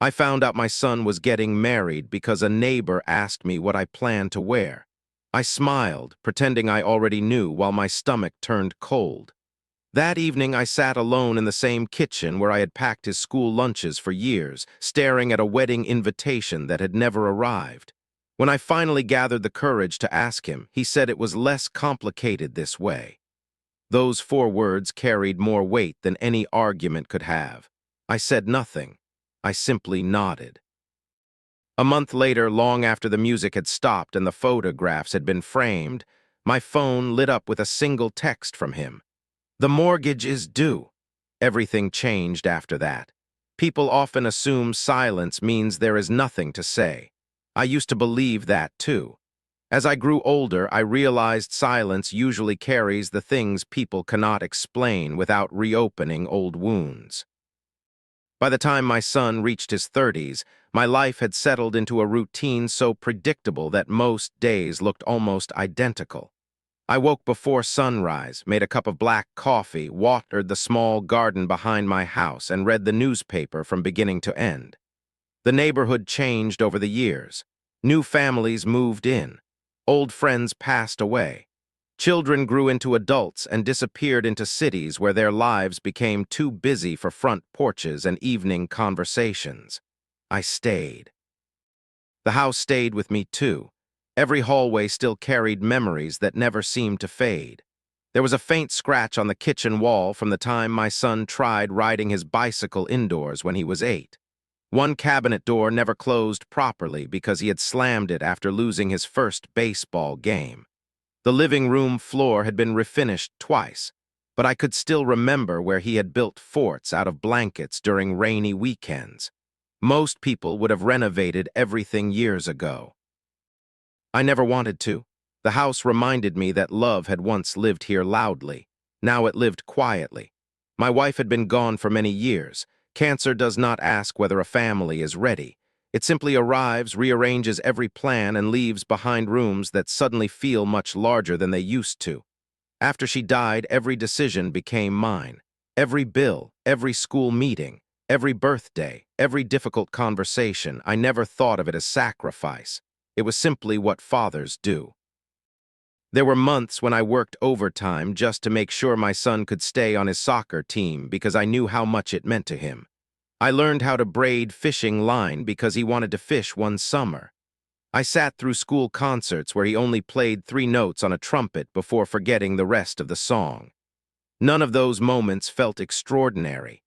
I found out my son was getting married because a neighbor asked me what I planned to wear. I smiled, pretending I already knew, while my stomach turned cold. That evening, I sat alone in the same kitchen where I had packed his school lunches for years, staring at a wedding invitation that had never arrived. When I finally gathered the courage to ask him, he said it was less complicated this way. Those 4 words carried more weight than any argument could have. I said nothing. I simply nodded. A month later, long after the music had stopped and the photographs had been framed, my phone lit up with a single text from him. "The mortgage is due." Everything changed after that. People often assume silence means there is nothing to say. I used to believe that too. As I grew older, I realized silence usually carries the things people cannot explain without reopening old wounds. By the time my son reached his 30s, my life had settled into a routine so predictable that most days looked almost identical. I woke before sunrise, made a cup of black coffee, watered the small garden behind my house, and read the newspaper from beginning to end. The neighborhood changed over the years. New families moved in. Old friends passed away. Children grew into adults and disappeared into cities where their lives became too busy for front porches and evening conversations. I stayed. The house stayed with me too. Every hallway still carried memories that never seemed to fade. There was a faint scratch on the kitchen wall from the time my son tried riding his bicycle indoors when he was 8. One cabinet door never closed properly because he had slammed it after losing his first baseball game. The living room floor had been refinished twice, but I could still remember where he had built forts out of blankets during rainy weekends. Most people would have renovated everything years ago. I never wanted to. The house reminded me that love had once lived here loudly. Now it lived quietly. My wife had been gone for many years. Cancer does not ask whether a family is ready. It simply arrives, rearranges every plan, and leaves behind rooms that suddenly feel much larger than they used to. After she died, every decision became mine. Every bill, every school meeting, every birthday, every difficult conversation. I never thought of it as sacrifice. It was simply what fathers do. There were months when I worked overtime just to make sure my son could stay on his soccer team because I knew how much it meant to him. I learned how to braid fishing line because he wanted to fish one summer. I sat through school concerts where he only played 3 notes on a trumpet before forgetting the rest of the song. None of those moments felt extraordinary.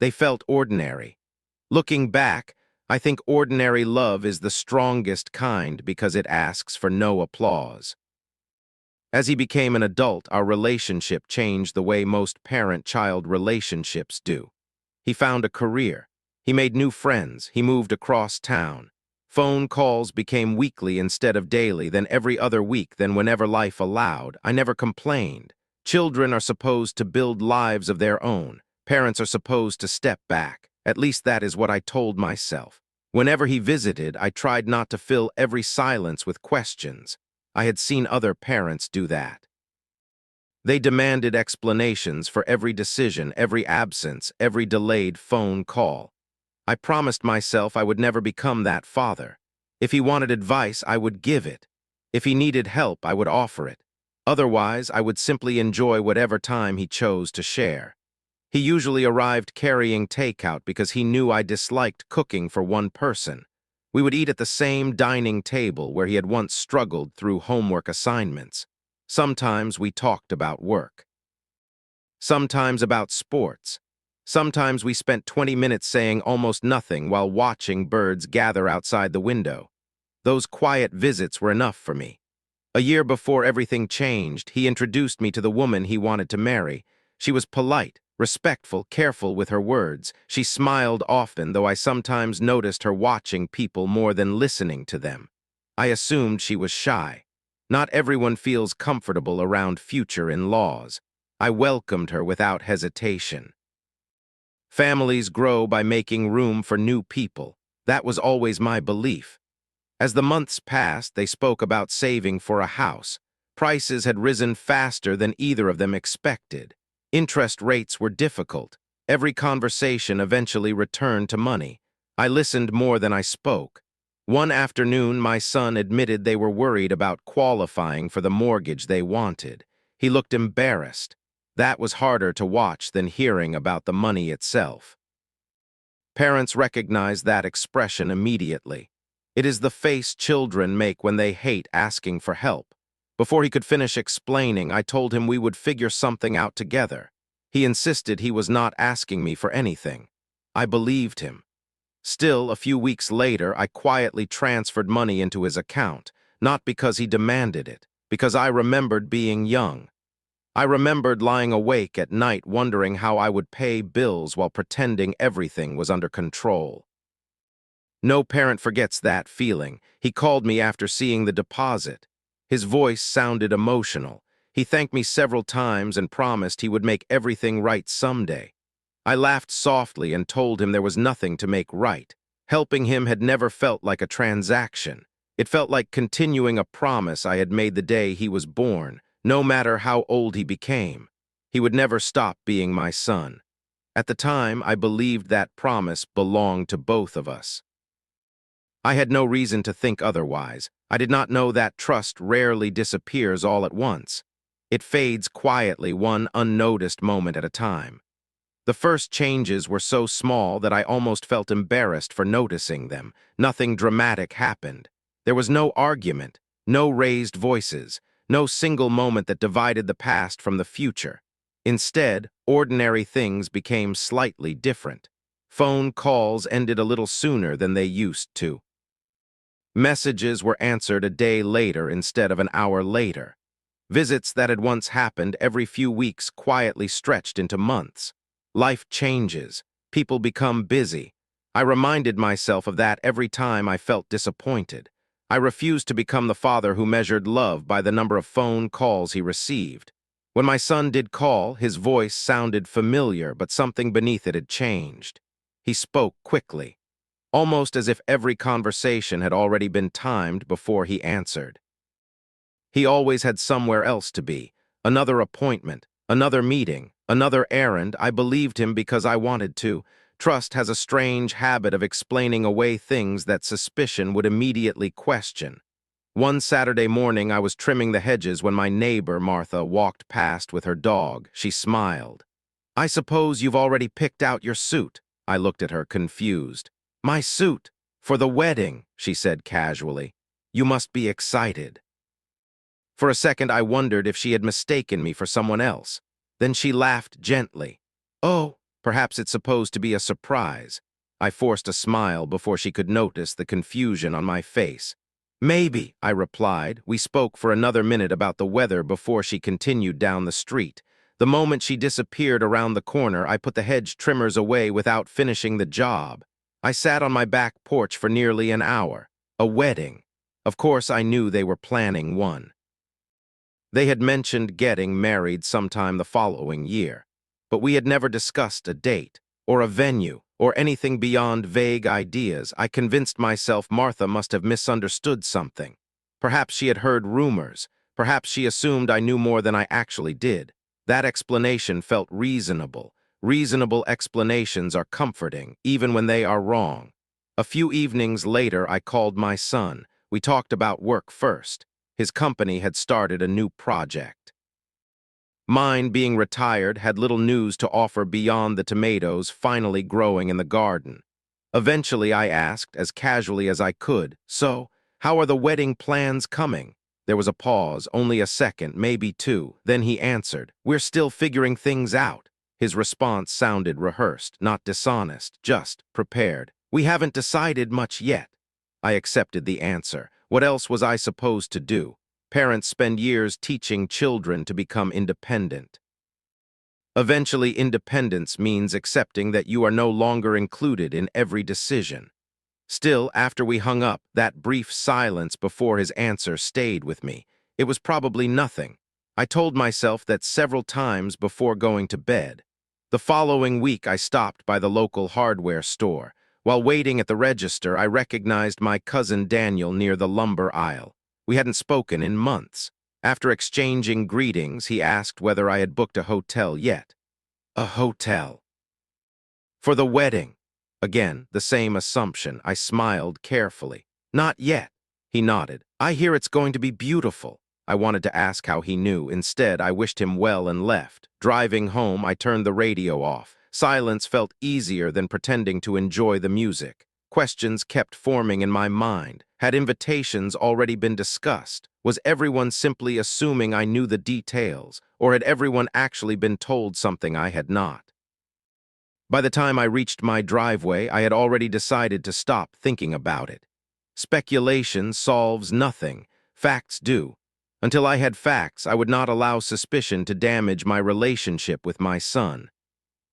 They felt ordinary. Looking back, I think ordinary love is the strongest kind because it asks for no applause. As he became an adult, our relationship changed the way most parent-child relationships do. He found a career. He made new friends. He moved across town. Phone calls became weekly instead of daily, then every other week, then whenever life allowed. I never complained. Children are supposed to build lives of their own. Parents are supposed to step back. At least that is what I told myself. Whenever he visited, I tried not to fill every silence with questions. I had seen other parents do that. They demanded explanations for every decision, every absence, every delayed phone call. I promised myself I would never become that father. If he wanted advice, I would give it. If he needed help, I would offer it. Otherwise, I would simply enjoy whatever time he chose to share. He usually arrived carrying takeout because he knew I disliked cooking for one person. We would eat at the same dining table where he had once struggled through homework assignments. Sometimes we talked about work. Sometimes about sports. Sometimes we spent 20 minutes saying almost nothing while watching birds gather outside the window. Those quiet visits were enough for me. A year before everything changed, he introduced me to the woman he wanted to marry. She was polite, respectful, careful with her words. She smiled often, though I sometimes noticed her watching people more than listening to them. I assumed she was shy. Not everyone feels comfortable around future in-laws. I welcomed her without hesitation. Families grow by making room for new people. That was always my belief. As the months passed, they spoke about saving for a house. Prices had risen faster than either of them expected. Interest rates were difficult. Every conversation eventually returned to money. I listened more than I spoke. One afternoon, my son admitted they were worried about qualifying for the mortgage they wanted. He looked embarrassed. That was harder to watch than hearing about the money itself. Parents recognize that expression immediately. It is the face children make when they hate asking for help. Before he could finish explaining, I told him we would figure something out together. He insisted he was not asking me for anything. I believed him. Still, a few weeks later, I quietly transferred money into his account, not because he demanded it, because I remembered being young. I remembered lying awake at night wondering how I would pay bills while pretending everything was under control. No parent forgets that feeling. He called me after seeing the deposit. His voice sounded emotional. He thanked me several times and promised he would make everything right someday. I laughed softly and told him there was nothing to make right. Helping him had never felt like a transaction. It felt like continuing a promise I had made the day he was born. No matter how old he became, he would never stop being my son. At the time, I believed that promise belonged to both of us. I had no reason to think otherwise. I did not know that trust rarely disappears all at once. It fades quietly, one unnoticed moment at a time. The first changes were so small that I almost felt embarrassed for noticing them. Nothing dramatic happened. There was no argument, no raised voices, no single moment that divided the past from the future. Instead, ordinary things became slightly different. Phone calls ended a little sooner than they used to. Messages were answered a day later instead of an hour later. Visits that had once happened every few weeks quietly stretched into months. Life changes. People become busy. I reminded myself of that every time I felt disappointed. I refused to become the father who measured love by the number of phone calls he received. When my son did call, his voice sounded familiar, but something beneath it had changed. He spoke quickly, almost as if every conversation had already been timed before he answered. He always had somewhere else to be, another appointment, another meeting, another errand. I believed him because I wanted to. Trust has a strange habit of explaining away things that suspicion would immediately question. One Saturday morning, I was trimming the hedges when my neighbor, Martha, walked past with her dog. She smiled. "I suppose you've already picked out your suit." I looked at her, confused. "My suit? For the wedding," she said casually. "You must be excited." For a second, I wondered if she had mistaken me for someone else. Then she laughed gently. "Oh, perhaps it's supposed to be a surprise." I forced a smile before she could notice the confusion on my face. "Maybe," I replied. We spoke for another minute about the weather before she continued down the street. The moment she disappeared around the corner, I put the hedge trimmers away without finishing the job. I sat on my back porch for nearly an hour. A wedding. Of course, I knew they were planning one. They had mentioned getting married sometime the following year, but we had never discussed a date, or a venue, or anything beyond vague ideas. I convinced myself Martha must have misunderstood something. Perhaps she had heard rumors. Perhaps she assumed I knew more than I actually did. That explanation felt reasonable. Reasonable explanations are comforting, even when they are wrong. A few evenings later, I called my son. We talked about work first. His company had started a new project. Mine, being retired, had little news to offer beyond the tomatoes finally growing in the garden. Eventually, I asked, as casually as I could, "So, how are the wedding plans coming?" There was a pause, only a second, maybe two. Then he answered, "We're still figuring things out." His response sounded rehearsed, not dishonest, just prepared. "We haven't decided much yet." I accepted the answer. What else was I supposed to do? Parents spend years teaching children to become independent. Eventually, independence means accepting that you are no longer included in every decision. Still, after we hung up, that brief silence before his answer stayed with me. It was probably nothing. I told myself that several times before going to bed. The following week, I stopped by the local hardware store. While waiting at the register, I recognized my cousin Daniel near the lumber aisle. We hadn't spoken in months. After exchanging greetings, he asked whether I had booked a hotel yet. A hotel. For the wedding. Again, the same assumption. I smiled carefully. Not yet. He nodded. I hear it's going to be beautiful. I wanted to ask how he knew. Instead, I wished him well and left. Driving home, I turned the radio off. Silence felt easier than pretending to enjoy the music. Questions kept forming in my mind. Had invitations already been discussed? Was everyone simply assuming I knew the details? Or had everyone actually been told something I had not? By the time I reached my driveway, I had already decided to stop thinking about it. Speculation solves nothing. Facts do. Until I had facts, I would not allow suspicion to damage my relationship with my son.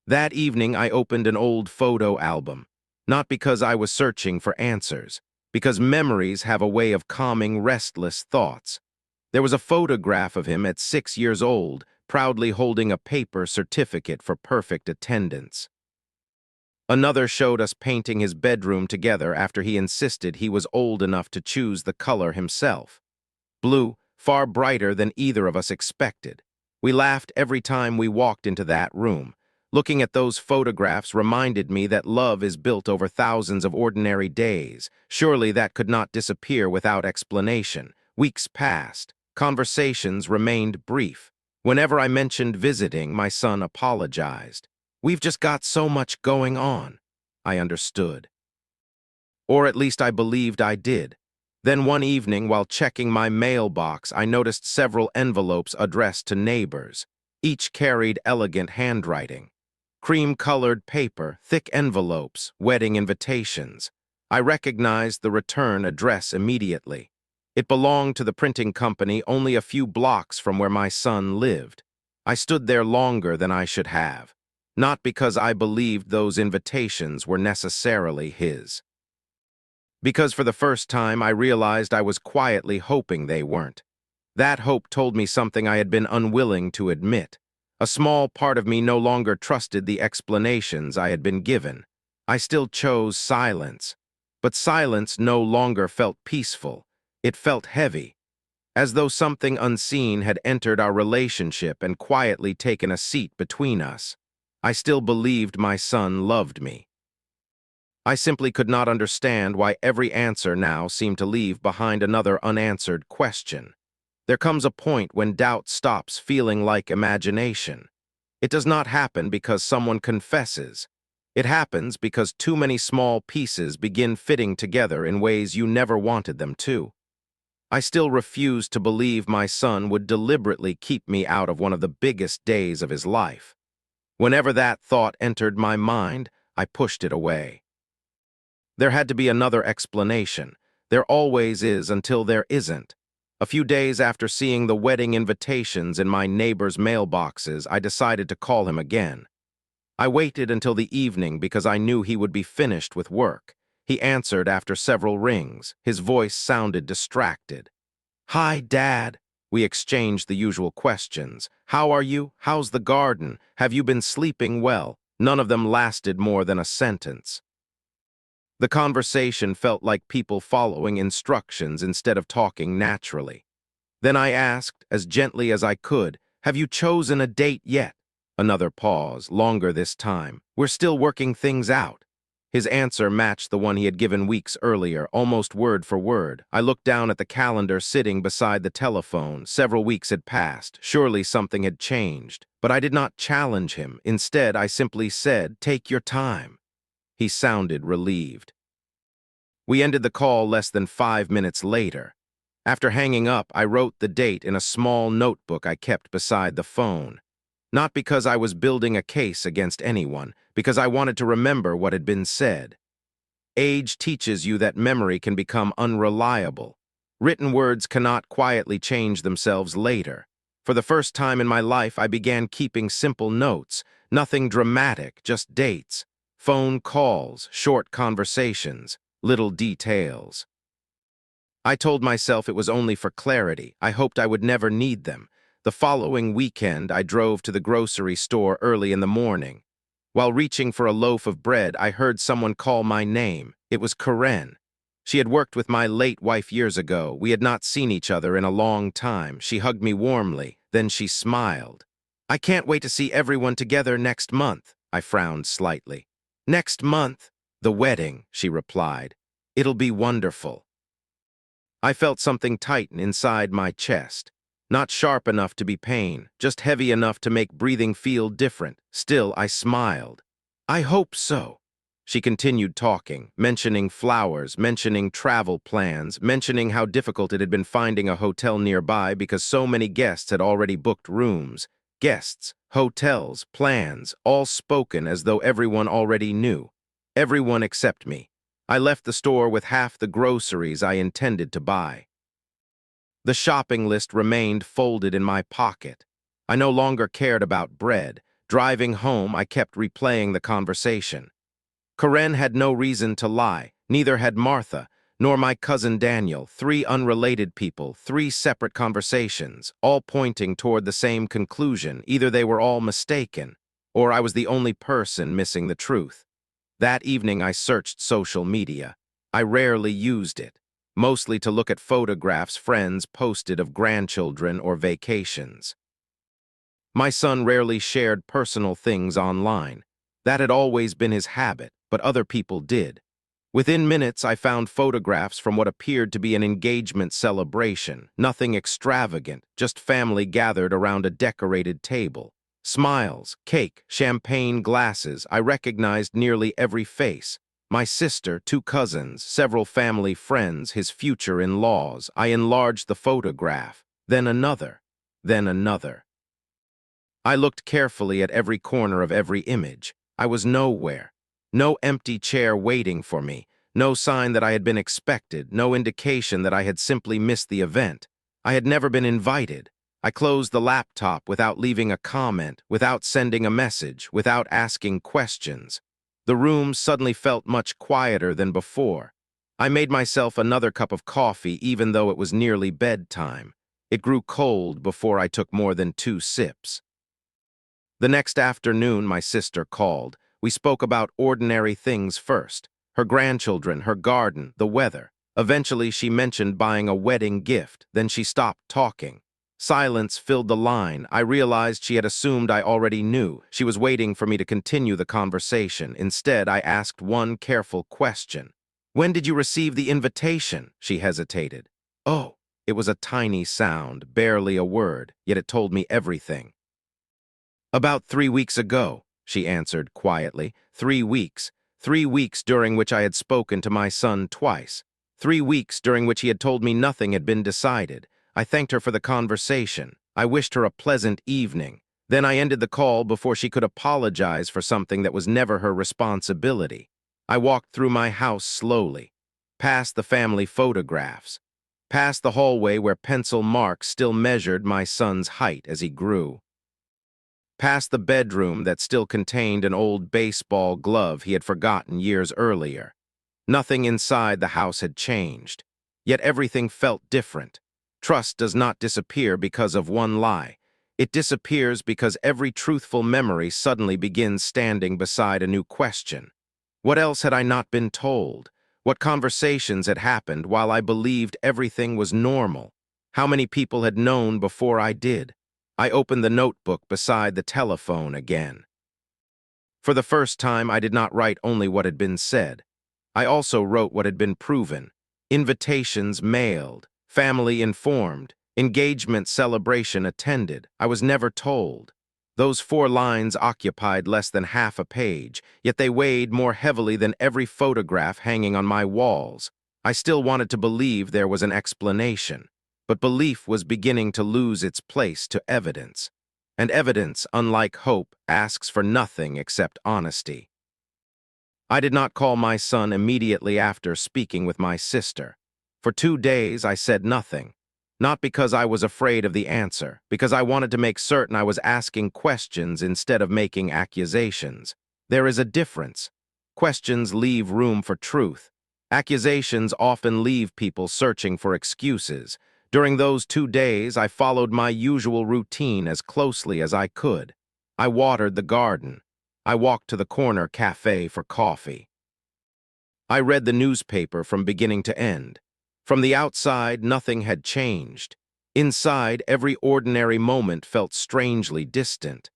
That evening, I opened an old photo album. Not because I was searching for answers, because memories have a way of calming restless thoughts. There was a photograph of him at 6 years old, proudly holding a paper certificate for perfect attendance. Another showed us painting his bedroom together after he insisted he was old enough to choose the color himself. Blue, far brighter than either of us expected. We laughed every time we walked into that room. Looking at those photographs reminded me that love is built over thousands of ordinary days. Surely that could not disappear without explanation. Weeks passed. Conversations remained brief. Whenever I mentioned visiting, my son apologized. We've just got so much going on. I understood. Or at least I believed I did. Then one evening, while checking my mailbox, I noticed several envelopes addressed to neighbors. Each carried elegant handwriting. Cream-colored paper, thick envelopes, wedding invitations. I recognized the return address immediately. It belonged to the printing company only a few blocks from where my son lived. I stood there longer than I should have. Not because I believed those invitations were necessarily his. Because for the first time I realized I was quietly hoping they weren't. That hope told me something I had been unwilling to admit. A small part of me no longer trusted the explanations I had been given. I still chose silence. But silence no longer felt peaceful. It felt heavy, as though something unseen had entered our relationship and quietly taken a seat between us. I still believed my son loved me. I simply could not understand why every answer now seemed to leave behind another unanswered question. There comes a point when doubt stops feeling like imagination. It does not happen because someone confesses. It happens because too many small pieces begin fitting together in ways you never wanted them to. I still refused to believe my son would deliberately keep me out of one of the biggest days of his life. Whenever that thought entered my mind, I pushed it away. There had to be another explanation. There always is until there isn't. A few days after seeing the wedding invitations in my neighbor's mailboxes, I decided to call him again. I waited until the evening because I knew he would be finished with work. He answered after several rings. His voice sounded distracted. "Hi, Dad." We exchanged the usual questions. "How are you? How's the garden? Have you been sleeping well?" None of them lasted more than a sentence. The conversation felt like people following instructions instead of talking naturally. Then I asked, as gently as I could, "Have you chosen a date yet?" Another pause, longer this time. "We're still working things out." His answer matched the one he had given weeks earlier, almost word for word. I looked down at the calendar sitting beside the telephone. Several weeks had passed. Surely something had changed. But I did not challenge him. Instead, I simply said, "Take your time." He sounded relieved. We ended the call less than 5 minutes later. After hanging up, I wrote the date in a small notebook I kept beside the phone. Not because I was building a case against anyone, because I wanted to remember what had been said. Age teaches you that memory can become unreliable. Written words cannot quietly change themselves later. For the first time in my life, I began keeping simple notes, nothing dramatic, just dates, phone calls, short conversations, little details. I told myself it was only for clarity. I hoped I would never need them. The following weekend, I drove to the grocery store early in the morning. While reaching for a loaf of bread, I heard someone call my name. It was Karen. She had worked with my late wife years ago. We had not seen each other in a long time. She hugged me warmly. Then she smiled. "I can't wait to see everyone together next month." I frowned slightly. "Next month?" "The wedding," she replied. "It'll be wonderful." I felt something tighten inside my chest. Not sharp enough to be pain, just heavy enough to make breathing feel different. Still, I smiled. "I hope so." She continued talking, mentioning flowers, mentioning travel plans, mentioning how difficult it had been finding a hotel nearby because so many guests had already booked rooms. Guests, hotels, plans, all spoken as though everyone already knew. Everyone except me. I left the store with half the groceries I intended to buy. The shopping list remained folded in my pocket. I no longer cared about bread. Driving home, I kept replaying the conversation. Karen had no reason to lie, neither had Martha, nor my cousin Daniel, three unrelated people, three separate conversations, all pointing toward the same conclusion. Either they were all mistaken, or I was the only person missing the truth. That evening I searched social media. I rarely used it, mostly to look at photographs friends posted of grandchildren or vacations. My son rarely shared personal things online. That had always been his habit, but other people did. Within minutes, I found photographs from what appeared to be an engagement celebration, nothing extravagant, just family gathered around a decorated table. Smiles, cake, champagne glasses. I recognized nearly every face. My sister, two cousins, several family friends, his future in-laws. I enlarged the photograph. Then another. Then another. I looked carefully at every corner of every image. I was nowhere. No empty chair waiting for me. No sign that I had been expected. No indication that I had simply missed the event. I had never been invited. I closed the laptop without leaving a comment, without sending a message, without asking questions. The room suddenly felt much quieter than before. I made myself another cup of coffee even though it was nearly bedtime. It grew cold before I took more than 2 sips. The next afternoon, my sister called. We spoke about ordinary things first. Her grandchildren, her garden, the weather. Eventually, she mentioned buying a wedding gift. Then she stopped talking. Silence filled the line. I realized she had assumed I already knew. She was waiting for me to continue the conversation. Instead, I asked one careful question. "When did you receive the invitation?" She hesitated. "Oh." It was a tiny sound, barely a word, yet it told me everything. "About 3 weeks ago," she answered quietly. 3 weeks. 3 weeks during which I had spoken to my son twice. 3 weeks during which he had told me nothing had been decided. I thanked her for the conversation. I wished her a pleasant evening. Then I ended the call before she could apologize for something that was never her responsibility. I walked through my house slowly, past the family photographs, past the hallway where pencil marks still measured my son's height as he grew, past the bedroom that still contained an old baseball glove he had forgotten years earlier. Nothing inside the house had changed, yet everything felt different. Trust does not disappear because of one lie. It disappears because every truthful memory suddenly begins standing beside a new question. What else had I not been told? What conversations had happened while I believed everything was normal? How many people had known before I did? I opened the notebook beside the telephone again. For the first time, I did not write only what had been said. I also wrote what had been proven. Invitations mailed, family informed, engagement celebration attended. I was never told. Those 4 lines occupied less than half a page, yet they weighed more heavily than every photograph hanging on my walls. I still wanted to believe there was an explanation, but belief was beginning to lose its place to evidence. And evidence, unlike hope, asks for nothing except honesty. I did not call my son immediately after speaking with my sister. For 2 days, I said nothing. Not because I was afraid of the answer, because I wanted to make certain I was asking questions instead of making accusations. There is a difference. Questions leave room for truth. Accusations often leave people searching for excuses. During those 2 days, I followed my usual routine as closely as I could. I watered the garden. I walked to the corner cafe for coffee. I read the newspaper from beginning to end. From the outside, nothing had changed. Inside, every ordinary moment felt strangely distant.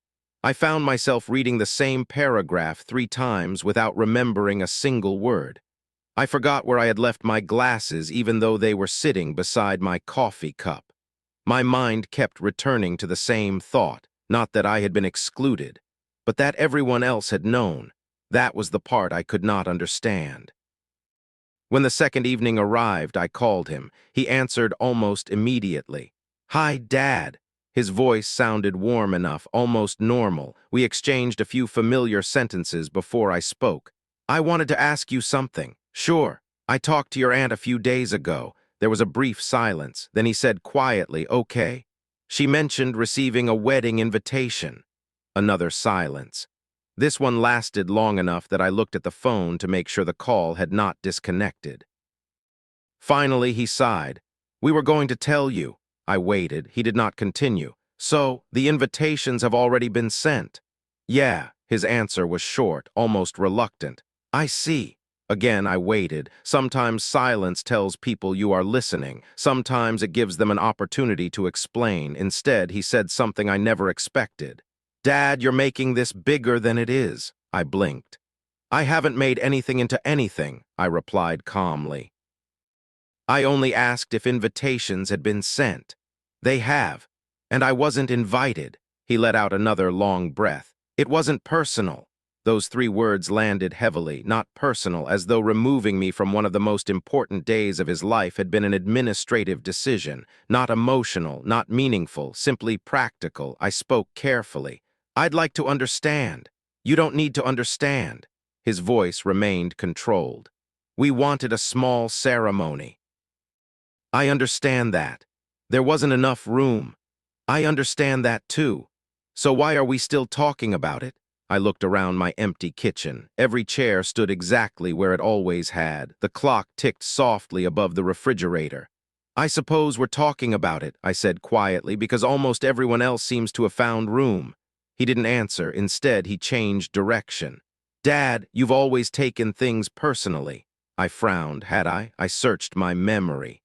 I found myself reading the same paragraph 3 times without remembering a single word. I forgot where I had left my glasses even though they were sitting beside my coffee cup. My mind kept returning to the same thought, not that I had been excluded, but that everyone else had known. That was the part I could not understand. When the second evening arrived, I called him. He answered almost immediately. "Hi, Dad." His voice sounded warm enough, almost normal. We exchanged a few familiar sentences before I spoke. "I wanted to ask you something." "Sure. I talked to your aunt a few days ago." There was a brief silence. Then he said quietly, "Okay." "She mentioned receiving a wedding invitation." Another silence. This one lasted long enough that I looked at the phone to make sure the call had not disconnected. Finally, he sighed. "We were going to tell you." I waited. He did not continue. "So, the invitations have already been sent?" "Yeah." His answer was short, almost reluctant. "I see." Again, I waited. Sometimes silence tells people you are listening. Sometimes it gives them an opportunity to explain. Instead, he said something I never expected. "Dad, you're making this bigger than it is." I blinked. "I haven't made anything into anything," I replied calmly. "I only asked if invitations had been sent." "They have. And I wasn't invited." He let out another long breath. "It wasn't personal." Those 3 words landed heavily, not personal, as though removing me from one of the most important days of his life had been an administrative decision, not emotional, not meaningful, simply practical. I spoke carefully. "I'd like to understand." "You don't need to understand." His voice remained controlled. "We wanted a small ceremony." "I understand that. There wasn't enough room." "I understand that too. So why are we still talking about it?" I looked around my empty kitchen. Every chair stood exactly where it always had. The clock ticked softly above the refrigerator. "I suppose we're talking about it," I said quietly, "because almost everyone else seems to have found room." He didn't answer. Instead, he changed direction. "Dad, you've always taken things personally." I frowned. Had I? I searched my memory.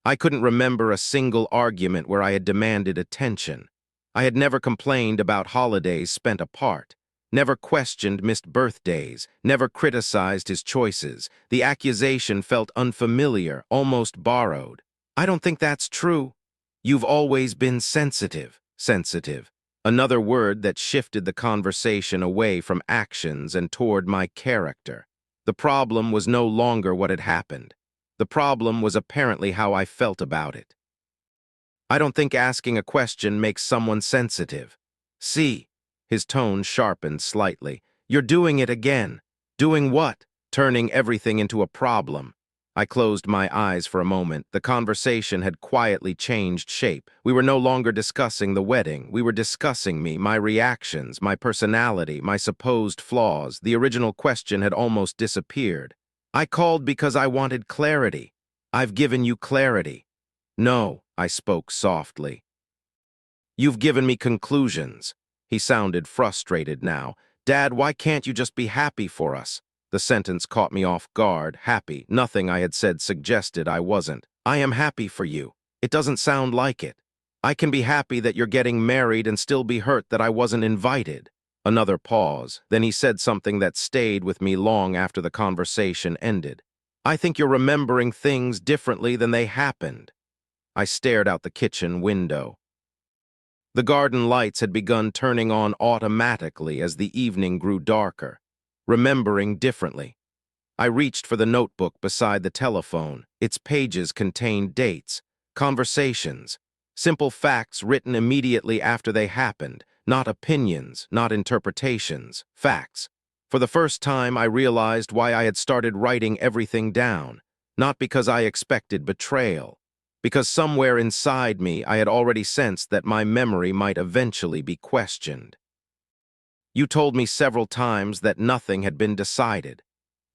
I couldn't remember a single argument where I had demanded attention. I had never complained about holidays spent apart, never questioned missed birthdays, never criticized his choices. The accusation felt unfamiliar, almost borrowed. "I don't think that's true." "You've always been sensitive." Sensitive. Another word that shifted the conversation away from actions and toward my character. The problem was no longer what had happened. The problem was apparently how I felt about it. "I don't think asking a question makes someone sensitive." "See." His tone sharpened slightly. "You're doing it again." "Doing what?" "Turning everything into a problem." I closed my eyes for a moment. The conversation had quietly changed shape. We were no longer discussing the wedding. We were discussing me, my reactions, my personality, my supposed flaws. The original question had almost disappeared. "I called because I wanted clarity." "I've given you clarity." "No," I spoke softly. "You've given me conclusions." He sounded frustrated now. "Dad, why can't you just be happy for us?" The sentence caught me off guard. Happy. Nothing I had said suggested I wasn't. "I am happy for you." It doesn't sound like it. "I can be happy that you're getting married and still be hurt that I wasn't invited." Another pause. Then he said something that stayed with me long after the conversation ended. "I think you're remembering things differently than they happened." I stared out the kitchen window. The garden lights had begun turning on automatically as the evening grew darker. Remembering differently. I reached for the notebook beside the telephone. Its pages contained dates, conversations, simple facts written immediately after they happened, not opinions, not interpretations, facts. For the first time, I realized why I had started writing everything down, not because I expected betrayal, because somewhere inside me I had already sensed that my memory might eventually be questioned. "You told me several times that nothing had been decided."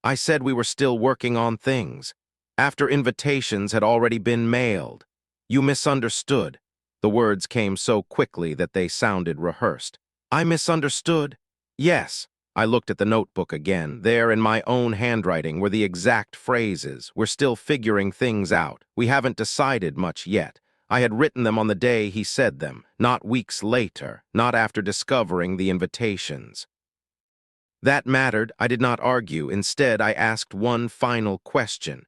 "I said we were still working on things, after invitations had already been mailed." "You misunderstood." The words came so quickly that they sounded rehearsed. "I misunderstood?" "Yes." I looked at the notebook again. There, in my own handwriting, were the exact phrases. "We're still figuring things out. We haven't decided much yet. I had written them on the day he said them, not weeks later, not after discovering the invitations. That mattered. I did not argue. Instead, I asked one final question.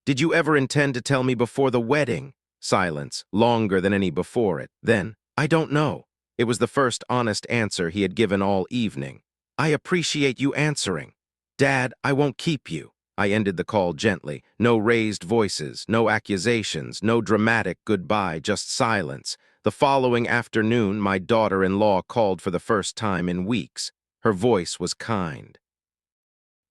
Did you ever intend to tell me before the wedding? Silence, longer than any before it. Then, I don't know. It was the first honest answer he had given all evening. I appreciate you answering. Dad, I won't keep you. I ended the call gently. No raised voices, no accusations, no dramatic goodbye, just silence. The following afternoon, my daughter-in-law called for the first time in weeks. Her voice was kind,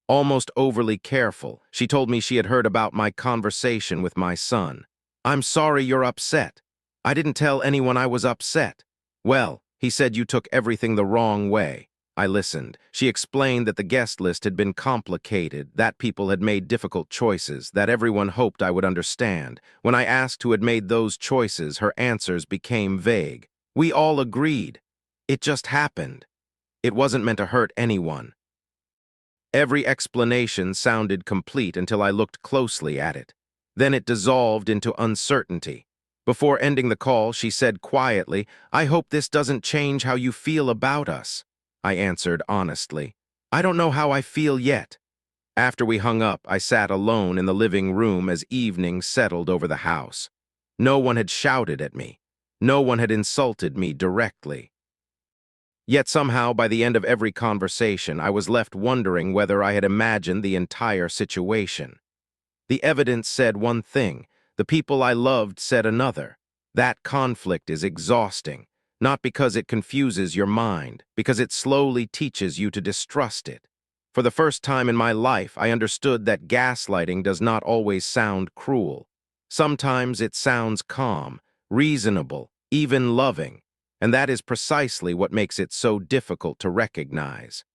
almost overly careful. She told me she had heard about my conversation with my son. I'm sorry you're upset. I didn't tell anyone I was upset. Well, he said you took everything the wrong way. I listened. She explained that the guest list had been complicated, that people had made difficult choices, that everyone hoped I would understand. When I asked who had made those choices, her answers became vague. We all agreed. It just happened. It wasn't meant to hurt anyone. Every explanation sounded complete until I looked closely at it. Then it dissolved into uncertainty. Before ending the call, she said quietly, I hope this doesn't change how you feel about us. I answered honestly, I don't know how I feel yet. After we hung up, I sat alone in the living room as evening settled over the house. No one had shouted at me. No one had insulted me directly. Yet somehow, by the end of every conversation, I was left wondering whether I had imagined the entire situation. The evidence said one thing, the people I loved said another. That conflict is exhausting, not because it confuses your mind, because it slowly teaches you to distrust it. For the first time in my life, I understood that gaslighting does not always sound cruel. Sometimes it sounds calm, reasonable, even loving. And that is precisely what makes it so difficult to recognize.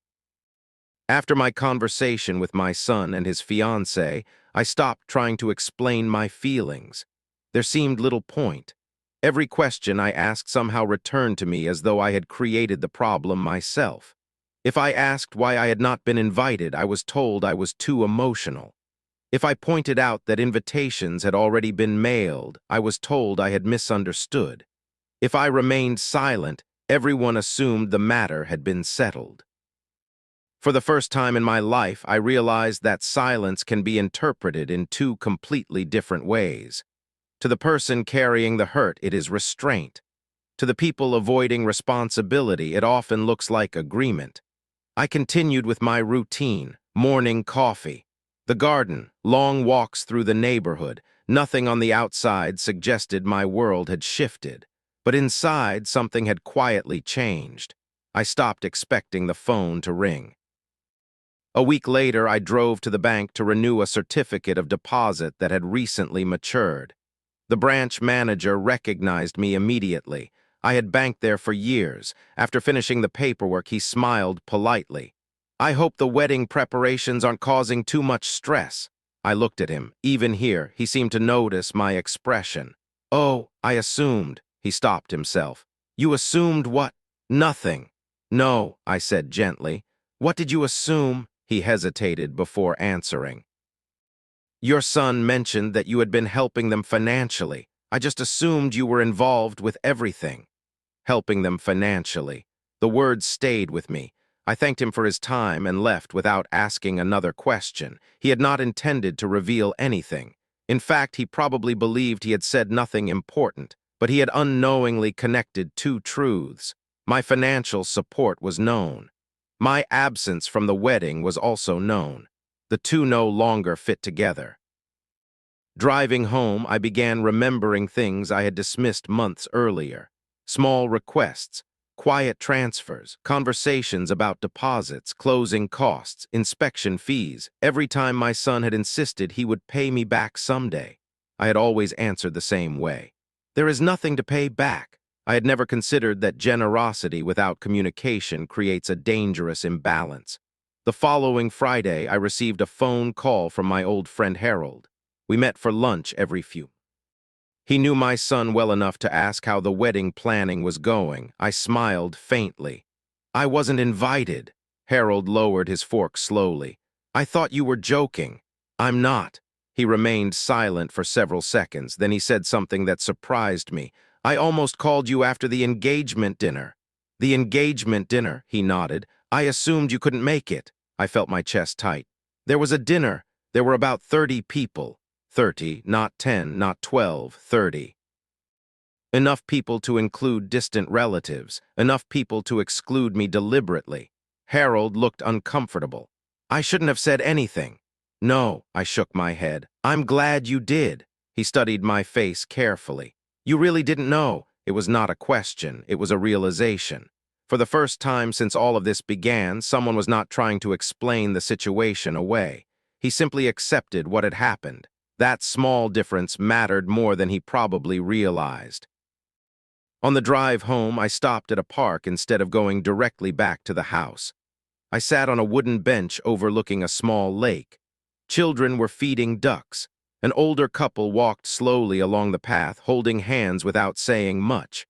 After my conversation with my son and his fiancée, I stopped trying to explain my feelings. There seemed little point. Every question I asked somehow returned to me as though I had created the problem myself. If I asked why I had not been invited, I was told I was too emotional. If I pointed out that invitations had already been mailed, I was told I had misunderstood. If I remained silent, everyone assumed the matter had been settled. For the first time in my life, I realized that silence can be interpreted in two completely different ways. To the person carrying the hurt, it is restraint. To the people avoiding responsibility, it often looks like agreement. I continued with my routine, morning coffee. The garden, long walks through the neighborhood. Nothing on the outside suggested my world had shifted. But inside, something had quietly changed. I stopped expecting the phone to ring. A week later, I drove to the bank to renew a certificate of deposit that had recently matured. The branch manager recognized me immediately. I had banked there for years. After finishing the paperwork, he smiled politely. I hope the wedding preparations aren't causing too much stress. I looked at him. Even here, he seemed to notice my expression. Oh, I assumed. He stopped himself. You assumed what? Nothing. No, I said gently. What did you assume? He hesitated before answering. Your son mentioned that you had been helping them financially. I just assumed you were involved with everything. Helping them financially. The words stayed with me. I thanked him for his time and left without asking another question. He had not intended to reveal anything. In fact, he probably believed he had said nothing important, but he had unknowingly connected two truths. My financial support was known. My absence from the wedding was also known. The two no longer fit together. Driving home, I began remembering things I had dismissed months earlier. Small requests, quiet transfers, conversations about deposits, closing costs, inspection fees. Every time my son had insisted he would pay me back someday, I had always answered the same way. There is nothing to pay back. I had never considered that generosity without communication creates a dangerous imbalance. The following Friday, I received a phone call from my old friend Harold. We met for lunch every few. He knew my son well enough to ask how the wedding planning was going. I smiled faintly. I wasn't invited. Harold lowered his fork slowly. I thought you were joking. I'm not. He remained silent for several seconds, then he said something that surprised me. "I almost called you after the engagement dinner." "The engagement dinner," he nodded. "I assumed you couldn't make it." I felt my chest tight. "There was a dinner. There were about 30 people. 30, not 10, not 12, 30. Enough people to include distant relatives, enough people to exclude me deliberately." Harold looked uncomfortable. "I shouldn't have said anything." "No," I shook my head. "I'm glad you did." He studied my face carefully. "You really didn't know." It was not a question, it was a realization. For the first time since all of this began, someone was not trying to explain the situation away. He simply accepted what had happened. That small difference mattered more than he probably realized. On the drive home, I stopped at a park instead of going directly back to the house. I sat on a wooden bench overlooking a small lake. Children were feeding ducks. An older couple walked slowly along the path, holding hands without saying much.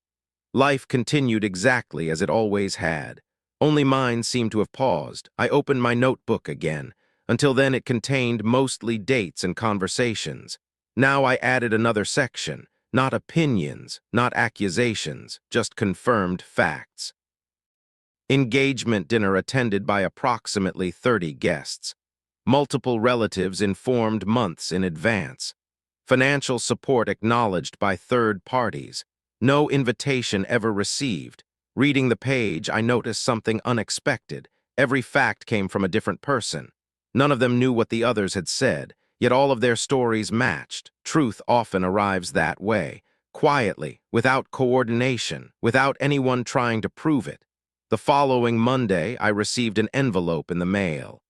Life continued exactly as it always had. Only mine seemed to have paused. I opened my notebook again. Until then, it contained mostly dates and conversations. Now I added another section. Not opinions, not accusations, just confirmed facts. Engagement dinner attended by approximately 30 guests. Multiple relatives informed months in advance. Financial support acknowledged by third parties. No invitation ever received. Reading the page, I noticed something unexpected. Every fact came from a different person. None of them knew what the others had said, yet all of their stories matched. Truth often arrives that way, quietly, without coordination, without anyone trying to prove it. The following Monday, I received an envelope in the mail.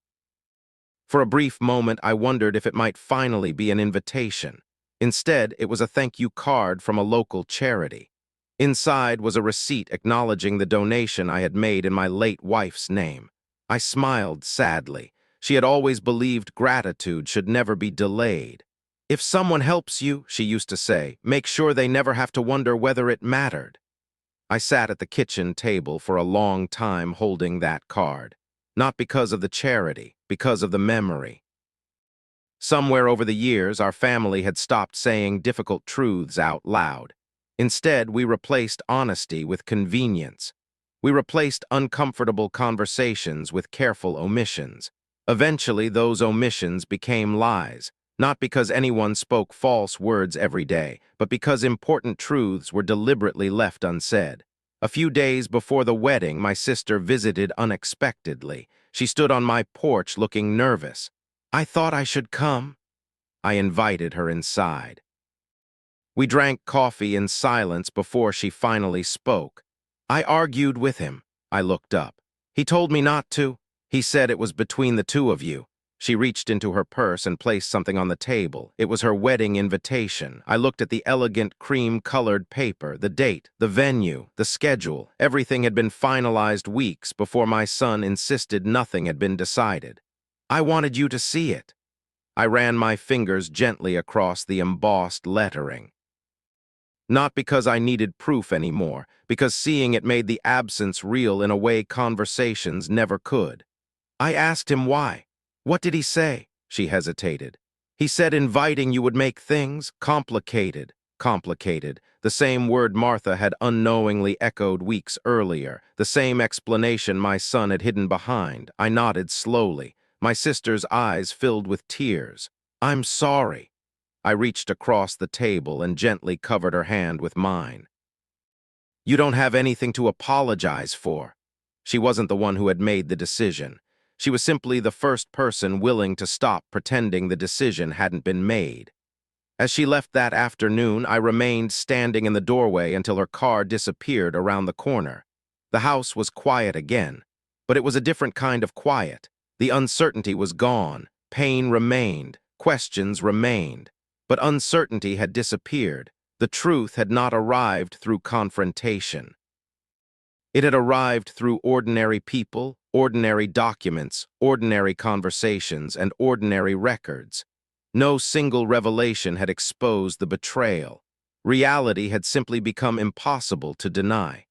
For a brief moment, I wondered if it might finally be an invitation. Instead, it was a thank you card from a local charity. Inside was a receipt acknowledging the donation I had made in my late wife's name. I smiled sadly. She had always believed gratitude should never be delayed. "If someone helps you," she used to say, "make sure they never have to wonder whether it mattered." I sat at the kitchen table for a long time holding that card. Not because of the charity, because of the memory. Somewhere over the years, our family had stopped saying difficult truths out loud. Instead, we replaced honesty with convenience. We replaced uncomfortable conversations with careful omissions. Eventually, those omissions became lies, not because anyone spoke false words every day, but because important truths were deliberately left unsaid. A few days before the wedding, my sister visited unexpectedly. She stood on my porch looking nervous. "I thought I should come." I invited her inside. We drank coffee in silence before she finally spoke. "I argued with him." I looked up. "He told me not to. He said it was between the two of you." She reached into her purse and placed something on the table. It was her wedding invitation. I looked at the elegant cream-colored paper, the date, the venue, the schedule. Everything had been finalized weeks before my son insisted nothing had been decided. "I wanted you to see it." I ran my fingers gently across the embossed lettering. Not because I needed proof anymore, because seeing it made the absence real in a way conversations never could. I asked him why. "What did he say?" She hesitated. "He said inviting you would make things complicated." Complicated, the same word Martha had unknowingly echoed weeks earlier, the same explanation my son had hidden behind. I nodded slowly. My sister's eyes filled with tears. "I'm sorry." I reached across the table and gently covered her hand with mine. "You don't have anything to apologize for." She wasn't the one who had made the decision. She was simply the first person willing to stop pretending the decision hadn't been made. As she left that afternoon, I remained standing in the doorway until her car disappeared around the corner. The house was quiet again, but it was a different kind of quiet. The uncertainty was gone, pain remained, questions remained, but uncertainty had disappeared. The truth had not arrived through confrontation. It had arrived through ordinary people, ordinary documents, ordinary conversations, and ordinary records. No single revelation had exposed the betrayal. Reality had simply become impossible to deny.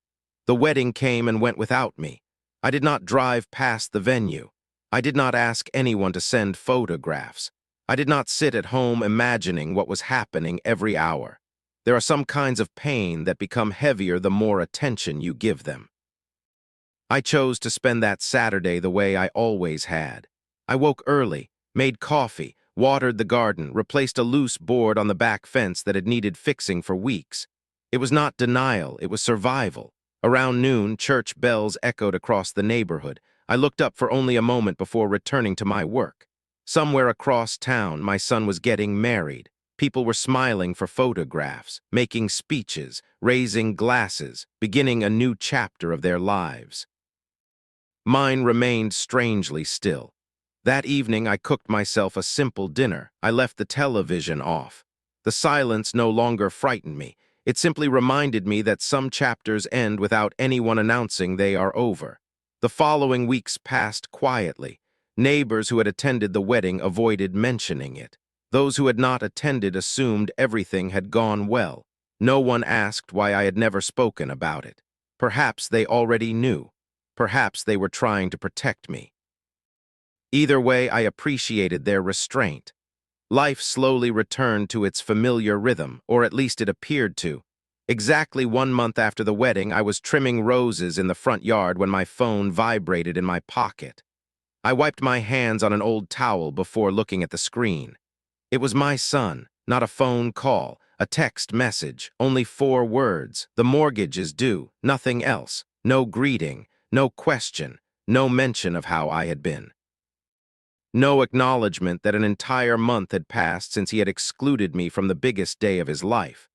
The wedding came and went without me. I did not drive past the venue. I did not ask anyone to send photographs. I did not sit at home imagining what was happening every hour. There are some kinds of pain that become heavier the more attention you give them. I chose to spend that Saturday the way I always had. I woke early, made coffee, watered the garden, replaced a loose board on the back fence that had needed fixing for weeks. It was not denial, it was survival. Around noon, church bells echoed across the neighborhood. I looked up for only a moment before returning to my work. Somewhere across town, my son was getting married. People were smiling for photographs, making speeches, raising glasses, beginning a new chapter of their lives. Mine remained strangely still. That evening, I cooked myself a simple dinner. I left the television off. The silence no longer frightened me. It simply reminded me that some chapters end without anyone announcing they are over. The following weeks passed quietly. Neighbors who had attended the wedding avoided mentioning it. Those who had not attended assumed everything had gone well. No one asked why I had never spoken about it. Perhaps they already knew. Perhaps they were trying to protect me. Either way, I appreciated their restraint. Life slowly returned to its familiar rhythm, or at least it appeared to. Exactly 1 month after the wedding, I was trimming roses in the front yard when my phone vibrated in my pocket. I wiped my hands on an old towel before looking at the screen. It was my son, not a phone call, a text message, only 4 words. The mortgage is due, nothing else. No greeting, no question, no mention of how I had been. No acknowledgement that an entire month had passed since he had excluded me from the biggest day of his life.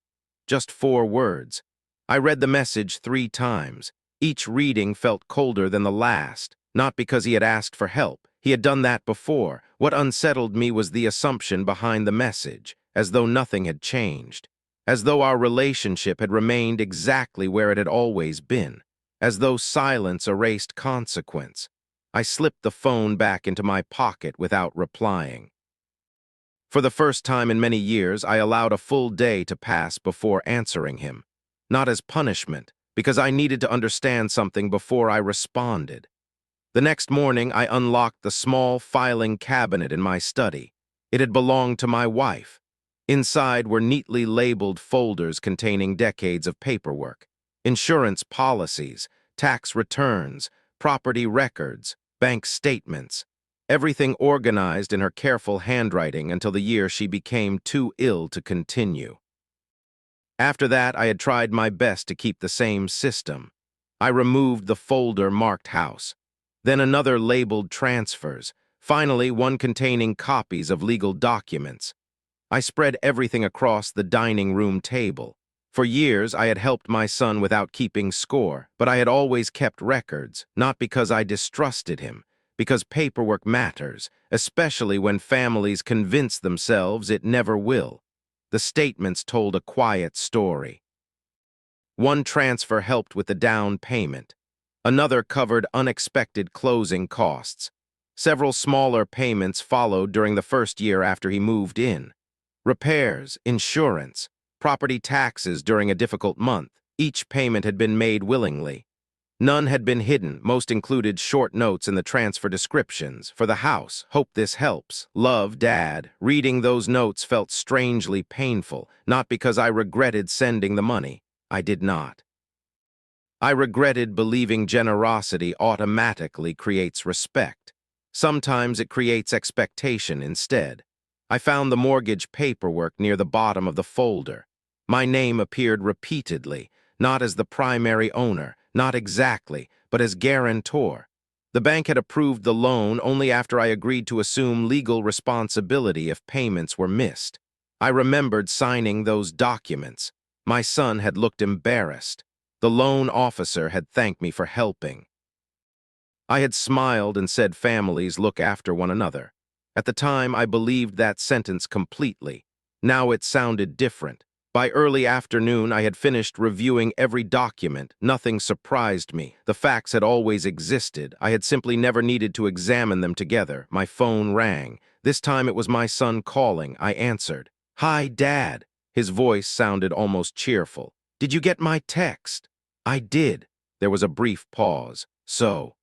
Just 4 words. I read the message 3 times. Each reading felt colder than the last, not because he had asked for help. He had done that before. What unsettled me was the assumption behind the message, as though nothing had changed, as though our relationship had remained exactly where it had always been, as though silence erased consequence. I slipped the phone back into my pocket without replying. For the first time in many years, I allowed a full day to pass before answering him. Not as punishment, because I needed to understand something before I responded. The next morning, I unlocked the small filing cabinet in my study. It had belonged to my wife. Inside were neatly labeled folders containing decades of paperwork, insurance policies, tax returns, property records, bank statements, everything organized in her careful handwriting until the year she became too ill to continue. After that, I had tried my best to keep the same system. I removed the folder marked house, then another labeled transfers, finally one containing copies of legal documents. I spread everything across the dining room table. For years, I had helped my son without keeping score, but I had always kept records, not because I distrusted him, because paperwork matters, especially when families convince themselves it never will. The statements told a quiet story. One transfer helped with the down payment. Another covered unexpected closing costs. Several smaller payments followed during the first year after he moved in. Repairs, insurance, property taxes during a difficult month. Each payment had been made willingly. None had been hidden. Most included short notes in the transfer descriptions. For the house, hope this helps. Love, Dad. Reading those notes felt strangely painful, not because I regretted sending the money. I did not. I regretted believing generosity automatically creates respect. Sometimes it creates expectation instead. I found the mortgage paperwork near the bottom of the folder. My name appeared repeatedly, not as the primary owner, not exactly, but as guarantor. The bank had approved the loan only after I agreed to assume legal responsibility if payments were missed. I remembered signing those documents. My son had looked embarrassed. The loan officer had thanked me for helping. I had smiled and said families look after one another. At the time, I believed that sentence completely. Now it sounded different. By early afternoon, I had finished reviewing every document. Nothing surprised me. The facts had always existed. I had simply never needed to examine them together. My phone rang. This time it was my son calling. I answered. "Hi, Dad." His voice sounded almost cheerful. "Did you get my text?" "I did." There was a brief pause. "So,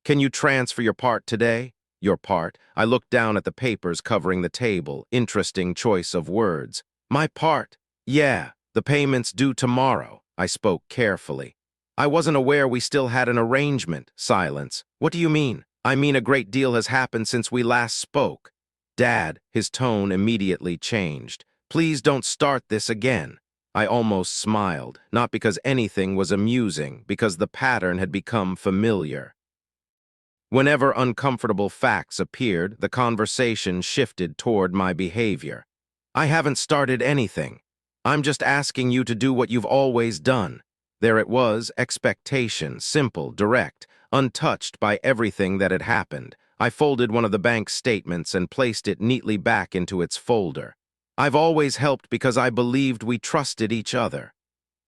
can you transfer your part today?" Your part. I looked down at the papers covering the table. Interesting choice of words. My part. Yeah, the payment's due tomorrow. I spoke carefully. I wasn't aware we still had an arrangement. Silence. What do you mean? I mean a great deal has happened since we last spoke. Dad, his tone immediately changed. Please don't start this again. I almost smiled, not because anything was amusing, because the pattern had become familiar. Whenever uncomfortable facts appeared, the conversation shifted toward my behavior. I haven't started anything. I'm just asking you to do what you've always done. There it was, expectation, simple, direct, untouched by everything that had happened. I folded one of the bank statements and placed it neatly back into its folder. I've always helped because I believed we trusted each other.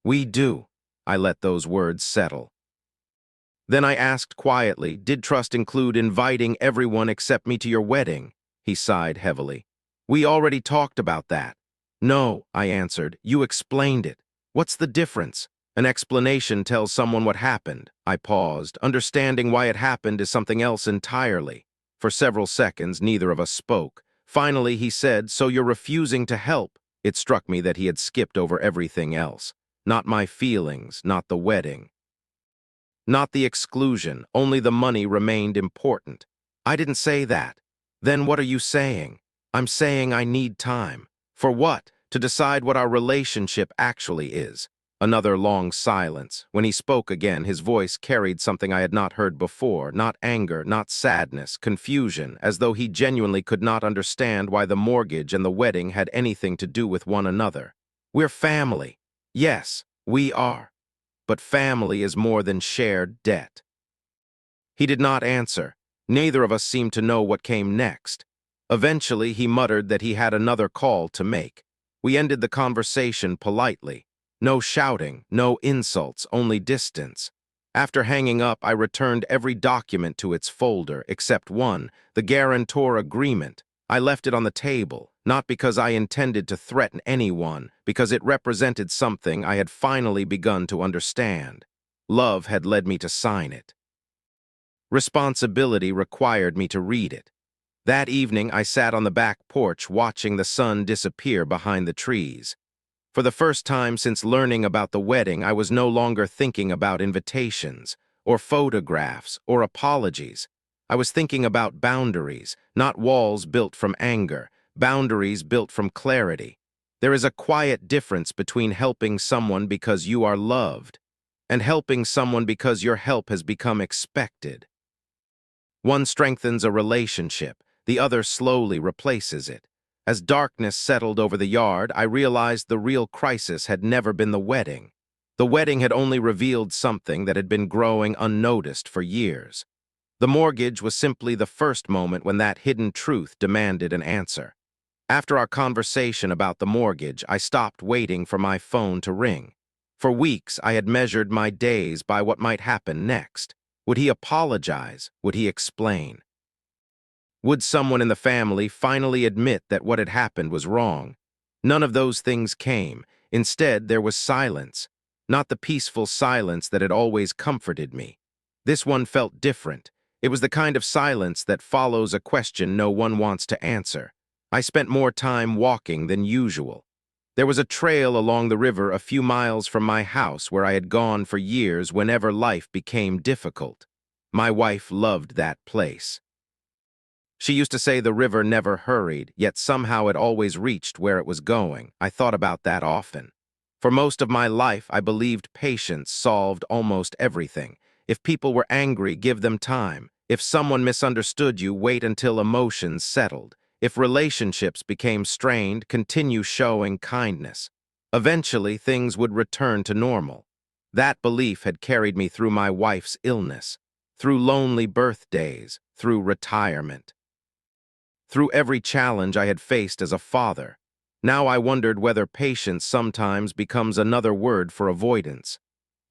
We do. I let those words settle. Then I asked quietly, did trust include inviting everyone except me to your wedding? He sighed heavily. We already talked about that. No, I answered, you explained it. What's the difference? An explanation tells someone what happened. I paused. Understanding why it happened is something else entirely. For several seconds, neither of us spoke. Finally, he said, so you're refusing to help. It struck me that he had skipped over everything else. Not my feelings, not the wedding. Not the exclusion, only the money remained important. I didn't say that. Then what are you saying? I'm saying I need time. For what? To decide what our relationship actually is. Another long silence. When he spoke again, his voice carried something I had not heard before, not anger, not sadness, confusion, as though he genuinely could not understand why the mortgage and the wedding had anything to do with one another. We're family. Yes, we are. But family is more than shared debt. He did not answer. Neither of us seemed to know what came next. Eventually, he muttered that he had another call to make. We ended the conversation politely. No shouting, no insults, only distance. After hanging up, I returned every document to its folder, except one, the guarantor agreement. I left it on the table, not because I intended to threaten anyone, because it represented something I had finally begun to understand. Love had led me to sign it. Responsibility required me to read it. That evening, I sat on the back porch watching the sun disappear behind the trees. For the first time since learning about the wedding, I was no longer thinking about invitations, or photographs, or apologies. I was thinking about boundaries, not walls built from anger, boundaries built from clarity. There is a quiet difference between helping someone because you are loved, and helping someone because your help has become expected. One strengthens a relationship, the other slowly replaces it. As darkness settled over the yard, I realized the real crisis had never been the wedding. The wedding had only revealed something that had been growing unnoticed for years. The mortgage was simply the first moment when that hidden truth demanded an answer. After our conversation about the mortgage, I stopped waiting for my phone to ring. For weeks, I had measured my days by what might happen next. Would he apologize? Would he explain? Would someone in the family finally admit that what had happened was wrong? None of those things came. Instead, there was silence. Not the peaceful silence that had always comforted me. This one felt different. It was the kind of silence that follows a question no one wants to answer. I spent more time walking than usual. There was a trail along the river a few miles from my house where I had gone for years whenever life became difficult. My wife loved that place. She used to say the river never hurried, yet somehow it always reached where it was going. I thought about that often. For most of my life, I believed patience solved almost everything. If people were angry, give them time. If someone misunderstood you, wait until emotions settled. If relationships became strained, continue showing kindness. Eventually, things would return to normal. That belief had carried me through my wife's illness, through lonely birthdays, through retirement. Through every challenge I had faced as a father. Now I wondered whether patience sometimes becomes another word for avoidance.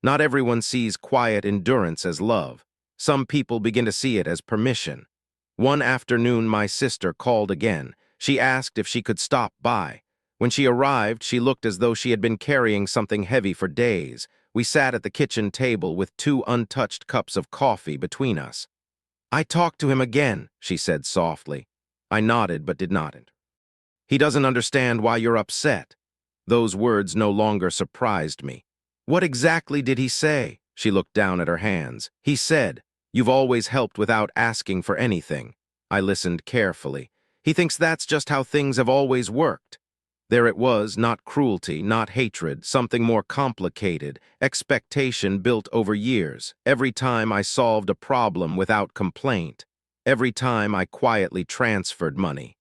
Not everyone sees quiet endurance as love. Some people begin to see it as permission. One afternoon, my sister called again. She asked if she could stop by. When she arrived, she looked as though she had been carrying something heavy for days. We sat at the kitchen table with 2 untouched cups of coffee between us. I talked to him again, she said softly. I nodded but did not. He doesn't understand why you're upset. Those words no longer surprised me. What exactly did he say? She looked down at her hands. He said, "You've always helped without asking for anything." I listened carefully. He thinks that's just how things have always worked. There it was, not cruelty, not hatred, something more complicated, expectation built over years. Every time I solved a problem without complaint. Every time I quietly transferred money.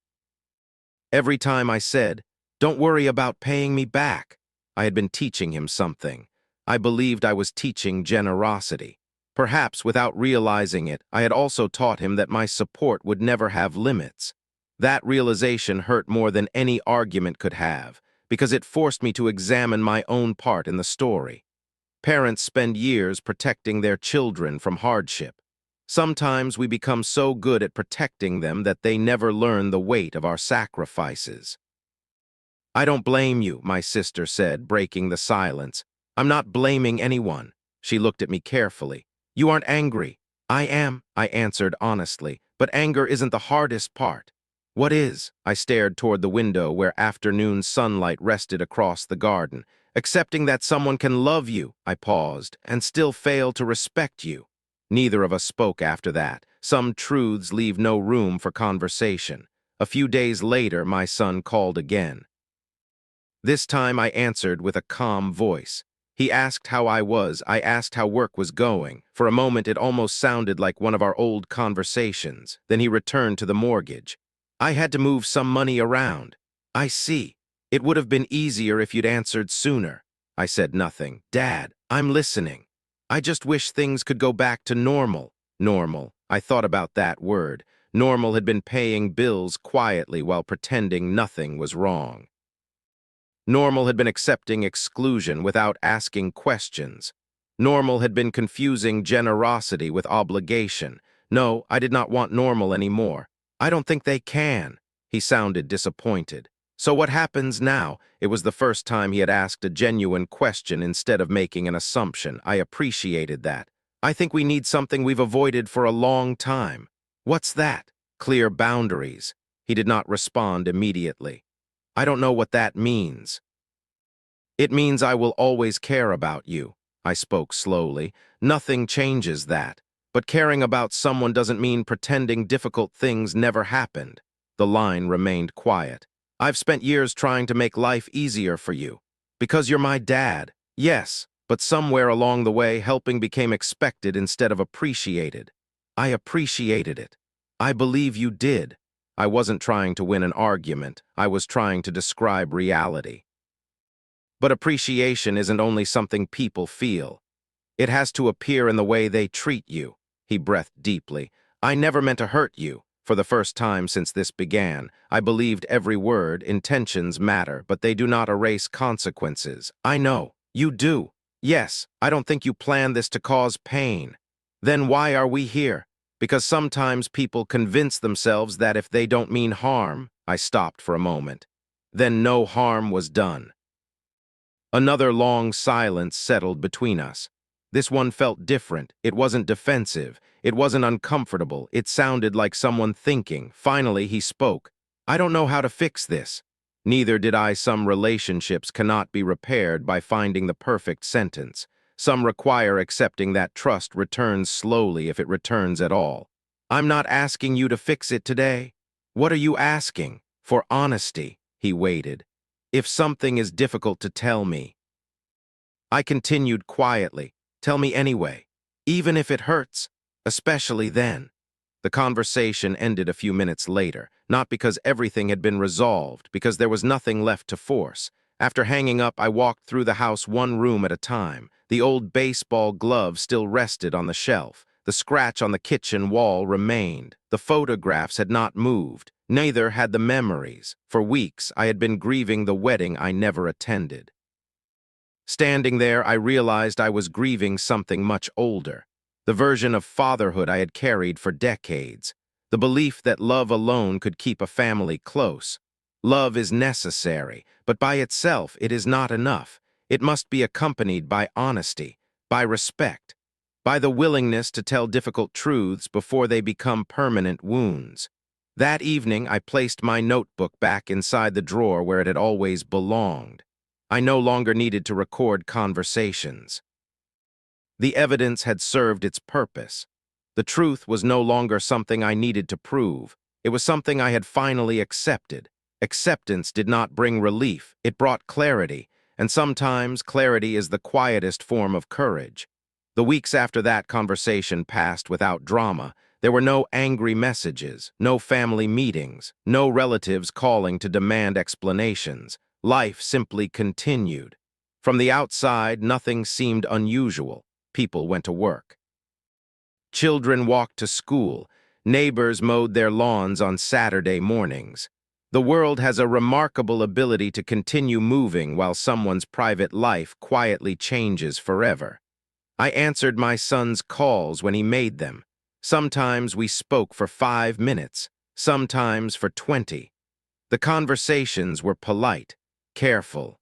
Every time I said, "Don't worry about paying me back." I had been teaching him something. I believed I was teaching generosity. Perhaps without realizing it, I had also taught him that my support would never have limits. That realization hurt more than any argument could have, because it forced me to examine my own part in the story. Parents spend years protecting their children from hardship. Sometimes we become so good at protecting them that they never learn the weight of our sacrifices. I don't blame you, my sister said, breaking the silence. I'm not blaming anyone. She looked at me carefully. You aren't angry. I am, I answered honestly, but anger isn't the hardest part. What is? I stared toward the window where afternoon sunlight rested across the garden. Accepting that someone can love you, I paused, and still fail to respect you. Neither of us spoke after that. Some truths leave no room for conversation. A few days later, my son called again. This time I answered with a calm voice. He asked how I was. I asked how work was going. For a moment it almost sounded like one of our old conversations. Then he returned to the mortgage. I had to move some money around. I see. It would have been easier if you'd answered sooner. I said nothing. Dad, I'm listening. I just wish things could go back to normal. Normal. I thought about that word. Normal had been paying bills quietly while pretending nothing was wrong. Normal had been accepting exclusion without asking questions. Normal had been confusing generosity with obligation. No, I did not want normal anymore. I don't think they can. He sounded disappointed. So what happens now? It was the first time he had asked a genuine question instead of making an assumption. I appreciated that. I think we need something we've avoided for a long time. What's that? Clear boundaries. He did not respond immediately. I don't know what that means. It means I will always care about you. I spoke slowly. Nothing changes that. But caring about someone doesn't mean pretending difficult things never happened. The line remained quiet. I've spent years trying to make life easier for you. Because you're my dad. Yes, but somewhere along the way, helping became expected instead of appreciated. I appreciated it. I believe you did. I wasn't trying to win an argument. I was trying to describe reality. But appreciation isn't only something people feel. It has to appear in the way they treat you. He breathed deeply. I never meant to hurt you. For the first time since this began, I believed every word. Intentions matter, but they do not erase consequences. I know. You do. Yes, I don't think you planned this to cause pain. Then why are we here? Because sometimes people convince themselves that if they don't mean harm, I stopped for a moment, then no harm was done. Another long silence settled between us. This one felt different. It wasn't defensive. It wasn't uncomfortable. It sounded like someone thinking. Finally, he spoke. I don't know how to fix this. Neither did I. Some relationships cannot be repaired by finding the perfect sentence. Some require accepting that trust returns slowly if it returns at all. I'm not asking you to fix it today. What are you asking? For honesty. He waited. If something is difficult to tell me. I continued quietly. Tell me anyway. Even if it hurts. Especially then. The conversation ended a few minutes later, not because everything had been resolved, because there was nothing left to force. After hanging up, I walked through the house one room at a time. The old baseball glove still rested on the shelf. The scratch on the kitchen wall remained. The photographs had not moved. Neither had the memories. For weeks, I had been grieving the wedding I never attended. Standing there, I realized I was grieving something much older. The version of fatherhood I had carried for decades. The belief that love alone could keep a family close. Love is necessary, but by itself it is not enough. It must be accompanied by honesty, by respect. by the willingness to tell difficult truths before they become permanent wounds. That evening, I placed my notebook back inside the drawer where it had always belonged. I no longer needed to record conversations. The evidence had served its purpose. The truth was no longer something I needed to prove. It was something I had finally accepted. Acceptance did not bring relief, it brought clarity, and sometimes clarity is the quietest form of courage. The weeks after that conversation passed without drama. There were no angry messages, no family meetings, no relatives calling to demand explanations. Life simply continued. From the outside, nothing seemed unusual. People went to work. Children walked to school. Neighbors mowed their lawns on Saturday mornings. The world has a remarkable ability to continue moving while someone's private life quietly changes forever. I answered my son's calls when he made them. Sometimes we spoke for 5 minutes, sometimes for 20. The conversations were polite, careful,